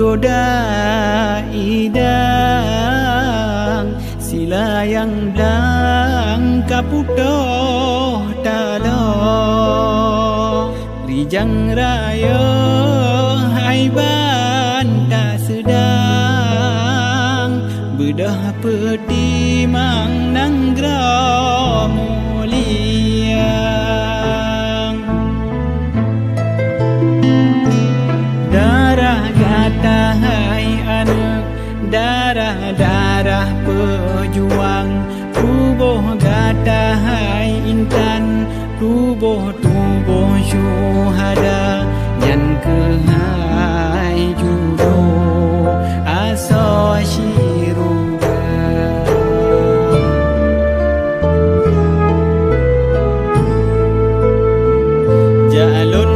goda idang sila yang blang kaputoh talo rijang raya aiban tak sedang bedah peti mang nanggra muliang darah gata hai anak darah pejuang tubuh gata hai intan tubuh syuhada nyan ke hai judo aso syiruga jalun